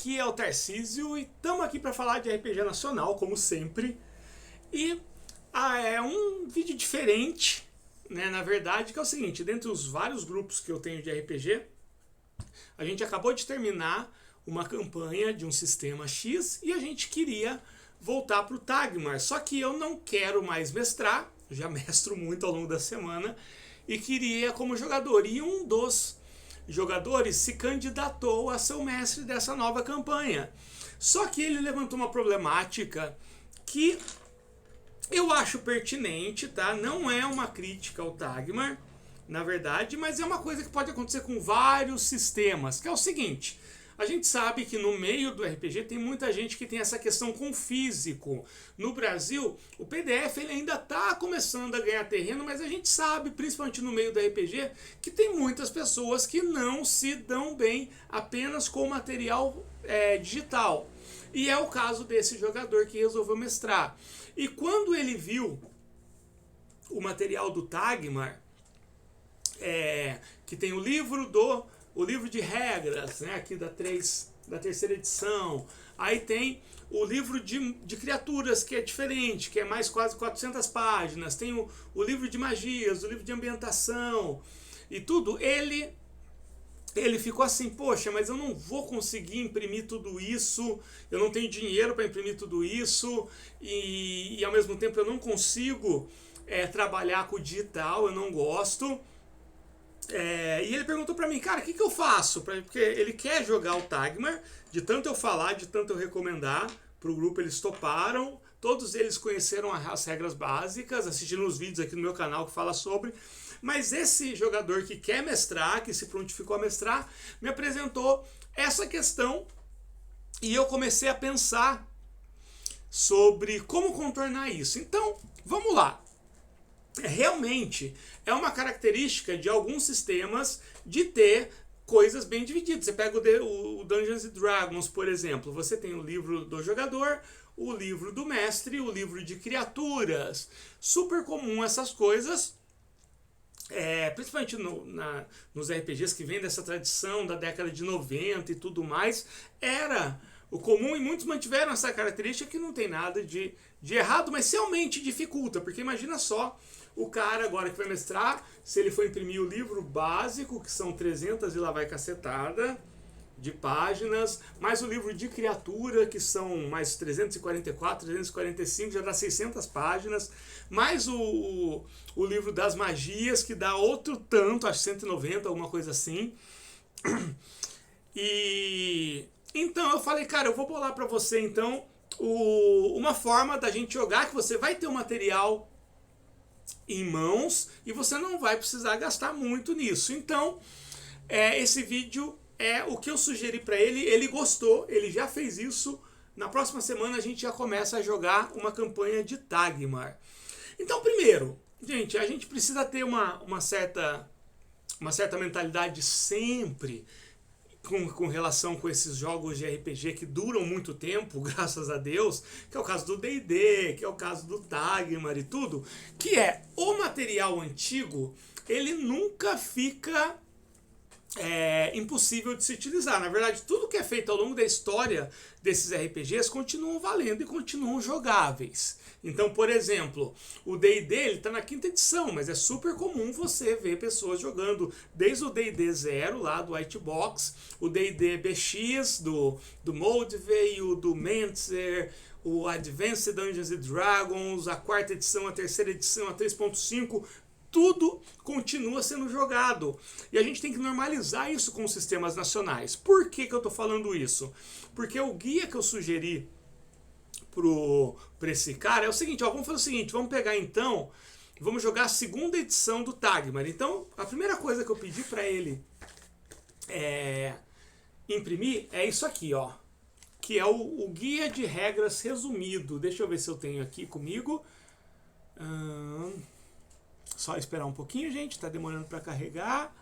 aqui é o Tarcísio e estamos aqui para falar de RPG nacional, como sempre. E é um vídeo diferente, né, na verdade, que é o seguinte: dentre os vários grupos que eu tenho de RPG, a gente acabou de terminar uma campanha de um sistema X e a gente queria voltar para o Tagmar. Só que eu não quero mais mestrar, já mestro muito ao longo da semana, e queria como jogador. E um dos jogadores se candidatou a ser o mestre dessa nova campanha. Só que ele levantou uma problemática que eu acho pertinente, tá? Não é uma crítica ao Tagmar, na verdade, mas é uma coisa que pode acontecer com vários sistemas, que é o seguinte: a gente sabe que no meio do RPG tem muita gente que tem essa questão com o físico. No Brasil, o PDF ele ainda está começando a ganhar terreno, mas a gente sabe, principalmente no meio do RPG, que tem muitas pessoas que não se dão bem apenas com material digital. E é o caso desse jogador que resolveu mestrar. E quando ele viu o material do Tagmar, que tem o livro de regras, né, aqui da terceira edição. Aí tem o livro de criaturas, que é diferente, que é mais quase 400 páginas. Tem o livro de magias, o livro de ambientação e tudo. Ele ficou assim: poxa, mas eu não vou conseguir imprimir tudo isso, eu não tenho dinheiro para imprimir tudo isso, e ao mesmo tempo eu não consigo trabalhar com o digital, eu não gosto. E ele perguntou pra mim: cara, o que eu faço? Porque ele quer jogar o Tagmar, de tanto eu falar, de tanto eu recomendar pro grupo, eles toparam. Todos eles conheceram as regras básicas, assistiram os vídeos aqui no meu canal que fala sobre. Mas esse jogador que quer mestrar, que se prontificou a mestrar, me apresentou essa questão e eu comecei a pensar sobre como contornar isso. Então, vamos lá. Realmente é uma característica de alguns sistemas de ter coisas bem divididas. Você pega o Dungeons & Dragons, por exemplo. Você tem o livro do jogador, o livro do mestre, o livro de criaturas. Super comum essas coisas, principalmente nos RPGs que vêm dessa tradição da década de 90 e tudo mais. Era o comum e muitos mantiveram essa característica, que não tem nada de errado, mas realmente dificulta. Porque imagina só o cara agora que vai mestrar, se ele for imprimir o livro básico, que são 300 e lá vai cacetada de páginas, mais o livro de criatura, que são mais 344, 345, já dá 600 páginas, mais o livro das magias, que dá outro tanto, acho 190, alguma coisa assim. E então eu falei: cara, eu vou bolar pra você então uma forma da gente jogar, que você vai ter o material em mãos e você não vai precisar gastar muito nisso. Então, esse vídeo é o que eu sugeri para ele. Ele gostou, ele já fez isso. Na próxima semana a gente já começa a jogar uma campanha de Tagmar. Então, primeiro, gente, a gente precisa ter uma certa mentalidade sempre com relação com esses jogos de RPG que duram muito tempo, graças a Deus, que é o caso do D&D, que é o caso do Tagmar e tudo, que o material antigo, ele nunca fica impossível de se utilizar. Na verdade, tudo que é feito ao longo da história desses RPGs continuam valendo e continuam jogáveis. Então, por exemplo, o D&D está na 5ª edição, mas é super comum você ver pessoas jogando desde o D&D 0, lá do Whitebox, o D&D BX, do Moldvay, o do Mentzer, o Advanced Dungeons & Dragons, a 4ª edição, a 3ª edição, a 3.5... tudo continua sendo jogado. E a gente tem que normalizar isso com os sistemas nacionais. Por que eu estou falando isso? Porque o guia que eu sugeri para esse cara é o seguinte: vamos fazer o seguinte, vamos pegar então, vamos jogar a 2ª edição do Tagmar. Então, a primeira coisa que eu pedi para ele imprimir é isso aqui, ó, que é o guia de regras resumido. Deixa eu ver se eu tenho aqui comigo. Só esperar um pouquinho, gente, tá demorando para carregar.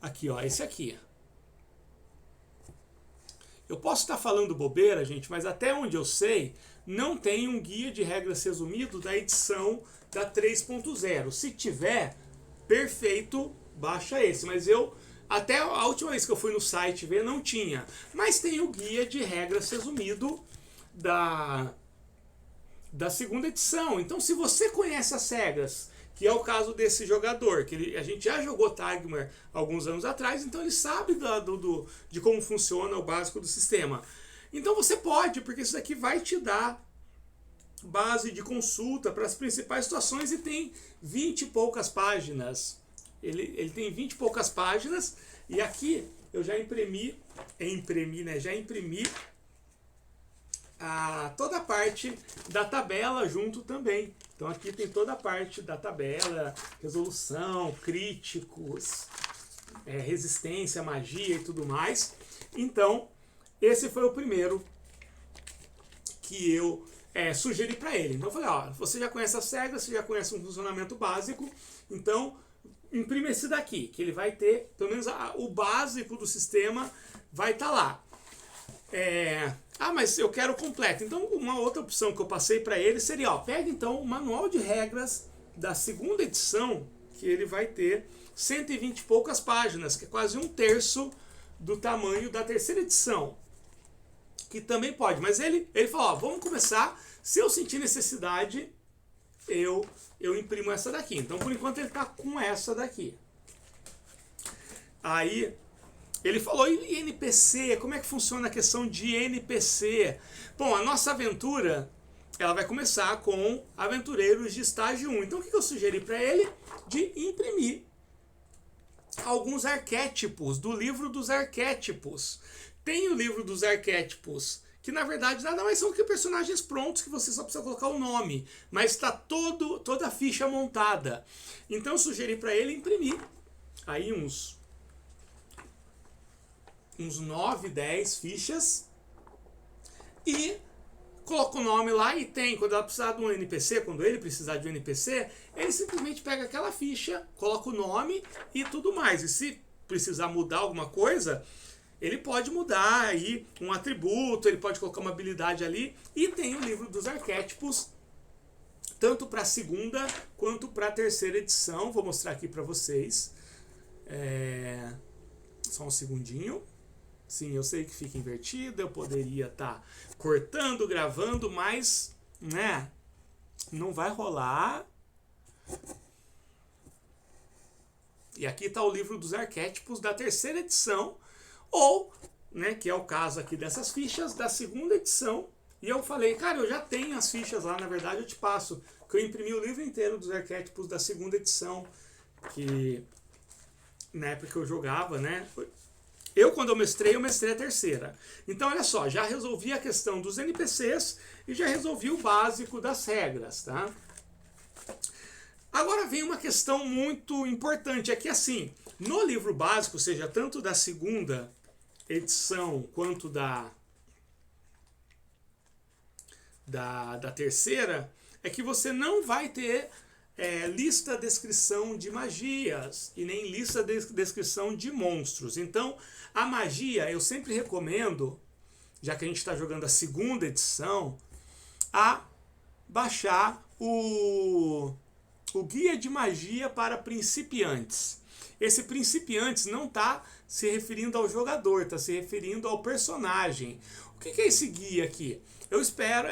Aqui, ó, esse aqui. Eu posso estar falando bobeira, gente, mas até onde eu sei, não tem um guia de regras resumido da edição da 3.0. Se tiver, perfeito, baixa esse. Mas eu Até a última vez que eu fui no site ver, não tinha. Mas tem o guia de regras resumido da segunda edição. Então, se você conhece as regras, que é o caso desse jogador, que a gente já jogou Tagmar alguns anos atrás, então ele sabe de como funciona o básico do sistema. Então você pode, porque isso aqui vai te dar base de consulta para as principais situações e tem 20 e poucas páginas. Ele tem 20 e poucas páginas e aqui eu já imprimi toda a parte da tabela junto também. Então aqui tem toda a parte da tabela, resolução, críticos, resistência, magia e tudo mais. Então esse foi o primeiro que eu sugeri para ele. Então eu falei, ó, você já conhece as regras, você já conhece um funcionamento básico, então imprime esse daqui, que ele vai ter, pelo menos o básico do sistema vai estar lá. Mas eu quero completo. Então uma outra opção que eu passei para ele seria, ó, pega então o manual de regras da segunda edição, que ele vai ter 120 e poucas páginas, que é quase 1/3 do tamanho da terceira edição. Que também pode, mas ele falou, ó, vamos começar, se eu sentir necessidade, eu imprimo essa daqui. Então por enquanto ele está com essa daqui. Aí ele falou, e NPC, como é que funciona a questão de NPC? Bom, a nossa aventura, ela vai começar com aventureiros de estágio 1. Então o que eu sugeri para ele? De imprimir alguns arquétipos do livro dos arquétipos. Tem o livro dos arquétipos, que na verdade nada mais são que personagens prontos que você só precisa colocar o nome, mas está toda a ficha montada. Então eu sugeri para ele imprimir aí uns 9, 10 fichas e coloca o nome lá e tem, quando ela precisar de um NPC, quando ele precisar de um NPC, ele simplesmente pega aquela ficha, coloca o nome e tudo mais. E se precisar mudar alguma coisa, ele pode mudar aí um atributo, ele pode colocar uma habilidade ali. E tem o livro dos arquétipos, tanto para a segunda quanto para a terceira edição. Vou mostrar aqui para vocês. Só um segundinho. Sim, eu sei que fica invertido, eu poderia estar cortando, gravando, mas né, não vai rolar. E aqui está o livro dos arquétipos da terceira edição, ou, né, que é o caso aqui dessas fichas, da segunda edição. E eu falei, cara, eu já tenho as fichas lá, na verdade eu te passo, que eu imprimi o livro inteiro dos arquétipos da segunda edição, que na época que eu jogava, né, quando eu mestrei a terceira. Então, olha só, já resolvi a questão dos NPCs e já resolvi o básico das regras, tá? Agora vem uma questão muito importante, é que assim, no livro básico, seja tanto da segunda edição quanto da terceira, é que você não vai ter lista descrição de magias e nem lista descrição de monstros. Então, a magia, eu sempre recomendo, já que a gente está jogando a segunda edição, a baixar o guia de magia para principiantes. Esse principiantes não está se referindo ao jogador, está se referindo ao personagem. O que é esse guia aqui? Eu espero...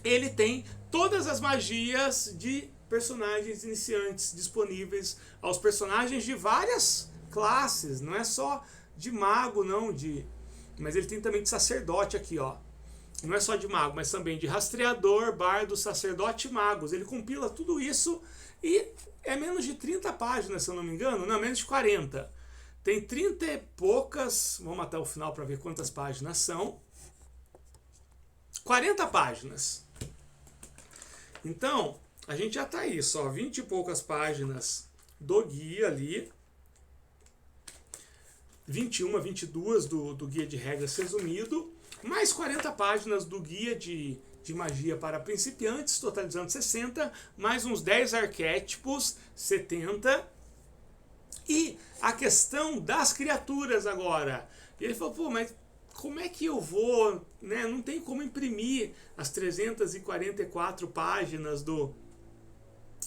ele tem todas as magias de personagens iniciantes disponíveis aos personagens de várias classes, não é só de mago, não, mas ele tem também de sacerdote aqui, ó. Não é só de mago, mas também de rastreador, bardo, sacerdote e magos. Ele compila tudo isso e é menos de 30 páginas, se eu não me engano, não, menos de 40. Tem 30 e poucas, vamos até o final para ver quantas páginas são. 40 páginas. Então, a gente já está aí, só 20 e poucas páginas do guia ali. 21, 22 do guia de regras resumido. Mais 40 páginas do guia de magia para principiantes, totalizando 60. Mais uns 10 arquétipos, 70. E a questão das criaturas agora. E ele falou, pô, mas como é que eu vou, né? Não tem como imprimir as 344 páginas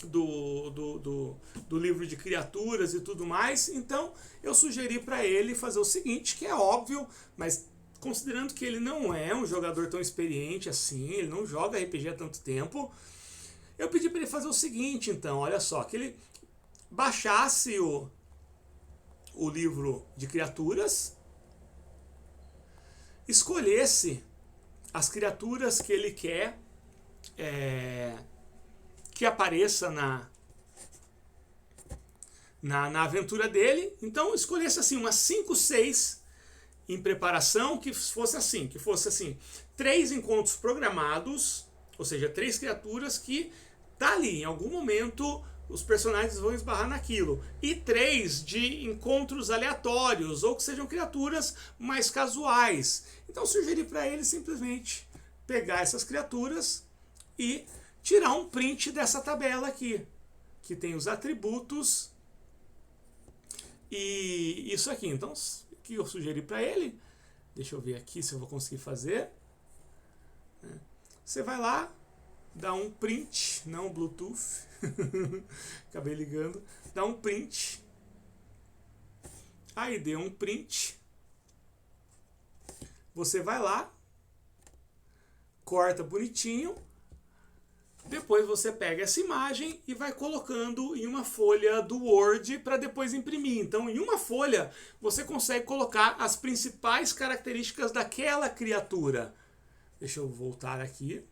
do livro de criaturas e tudo mais. Então eu sugeri para ele fazer o seguinte, que é óbvio, mas considerando que ele não é um jogador tão experiente assim, ele não joga RPG há tanto tempo, eu pedi para ele fazer o seguinte, então, olha só, que ele baixasse o livro de criaturas, escolhesse as criaturas que ele quer que apareça na aventura dele. Então escolhesse assim umas 5, 6 em preparação, que fosse assim, 3 encontros programados, ou seja, 3 criaturas que tá ali, em algum momento os personagens vão esbarrar naquilo, e 3 de encontros aleatórios, ou que sejam criaturas mais casuais. Então sugeri para ele simplesmente pegar essas criaturas e tirar um print dessa tabela aqui, que tem os atributos e isso aqui. Então, o que eu sugeri para ele? Deixa eu ver aqui se eu vou conseguir fazer. Você vai lá, dá um print, não Bluetooth, acabei ligando, dá um print, aí deu um print, você vai lá, corta bonitinho, depois você pega essa imagem e vai colocando em uma folha do Word para depois imprimir. Então, em uma folha, você consegue colocar as principais características daquela criatura. Deixa eu voltar aqui.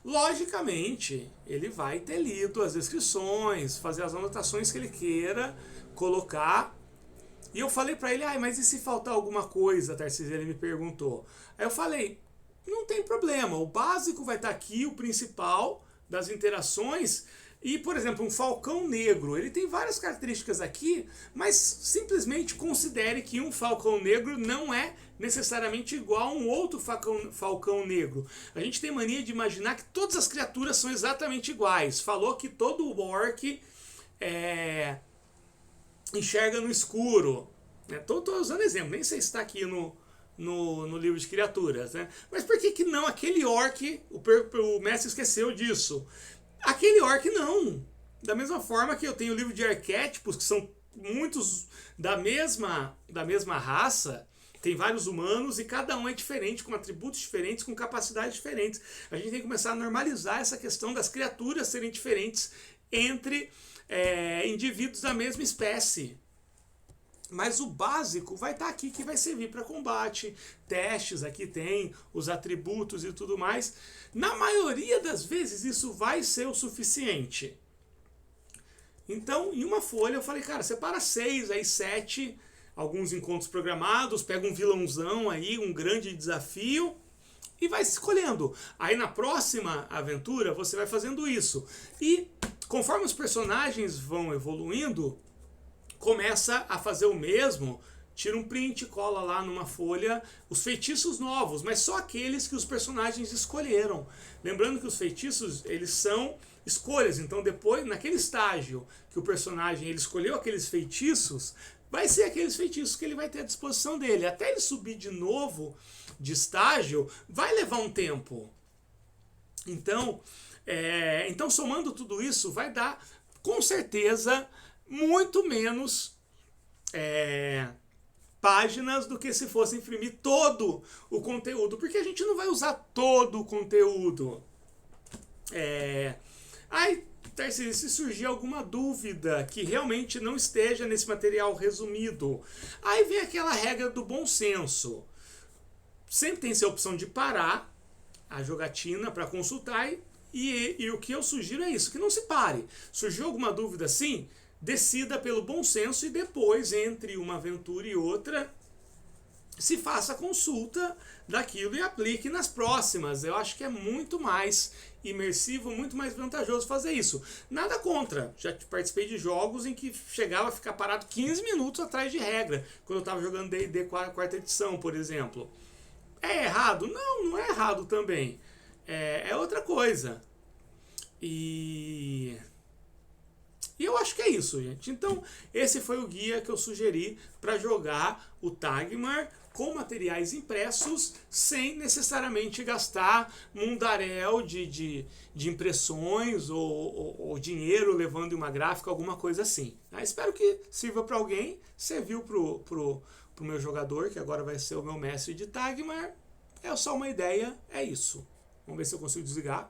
Logicamente, ele vai ter lido as descrições, fazer as anotações que ele queira colocar. E eu falei para ele, mas e se faltar alguma coisa, Tarcísio? Ele me perguntou. Aí eu falei, não tem problema, o básico vai estar aqui, o principal das interações. E, por exemplo, um falcão negro, ele tem várias características aqui, mas simplesmente considere que um falcão negro não é necessariamente igual a um outro falcão negro. A gente tem mania de imaginar que todas as criaturas são exatamente iguais. Falou que todo orc enxerga no escuro. Estou usando exemplo, nem sei se está aqui no livro de criaturas. Mas por que não aquele orc, o mestre esqueceu disso? Aquele orc não. Da mesma forma que eu tenho o livro de arquétipos, que são muitos da mesma raça, tem vários humanos e cada um é diferente, com atributos diferentes, com capacidades diferentes. A gente tem que começar a normalizar essa questão das criaturas serem diferentes entre indivíduos da mesma espécie. Mas o básico vai estar aqui, que vai servir para combate, testes, aqui tem os atributos e tudo mais. Na maioria das vezes isso vai ser o suficiente. Então, em uma folha eu falei, cara, separa 6, aí 7, alguns encontros programados, pega um vilãozão aí, um grande desafio, e vai escolhendo. Aí na próxima aventura você vai fazendo isso. E conforme os personagens vão evoluindo, começa a fazer o mesmo, tira um print, cola lá numa folha os feitiços novos, mas só aqueles que os personagens escolheram. Lembrando que os feitiços, eles são escolhas, então depois, naquele estágio que o personagem ele escolheu aqueles feitiços, vai ser aqueles feitiços que ele vai ter à disposição dele. Até ele subir de novo de estágio, vai levar um tempo. Então somando tudo isso, vai dar, com certeza, muito menos páginas do que se fosse imprimir todo o conteúdo, porque a gente não vai usar todo o conteúdo. Aí, Tarcísio, se surgir alguma dúvida que realmente não esteja nesse material resumido, aí vem aquela regra do bom senso. Sempre tem essa opção de parar a jogatina para consultar e o que eu sugiro é isso, que não se pare. Surgiu alguma dúvida assim? Decida pelo bom senso e depois, entre uma aventura e outra, se faça a consulta daquilo e aplique nas próximas. Eu acho que é muito mais imersivo, muito mais vantajoso fazer isso. Nada contra. Já participei de jogos em que chegava a ficar parado 15 minutos atrás de regra, quando eu estava jogando D&D 4ª edição, por exemplo. É errado? Não, não é errado também. É outra coisa. E E eu acho que é isso, gente. Então, esse foi o guia que eu sugeri para jogar o Tagmar com materiais impressos, sem necessariamente gastar mundaréu de impressões ou dinheiro levando uma gráfica, alguma coisa assim. Espero que sirva para alguém. Serviu pro meu jogador, que agora vai ser o meu mestre de Tagmar. É só uma ideia, é isso. Vamos ver se eu consigo desligar.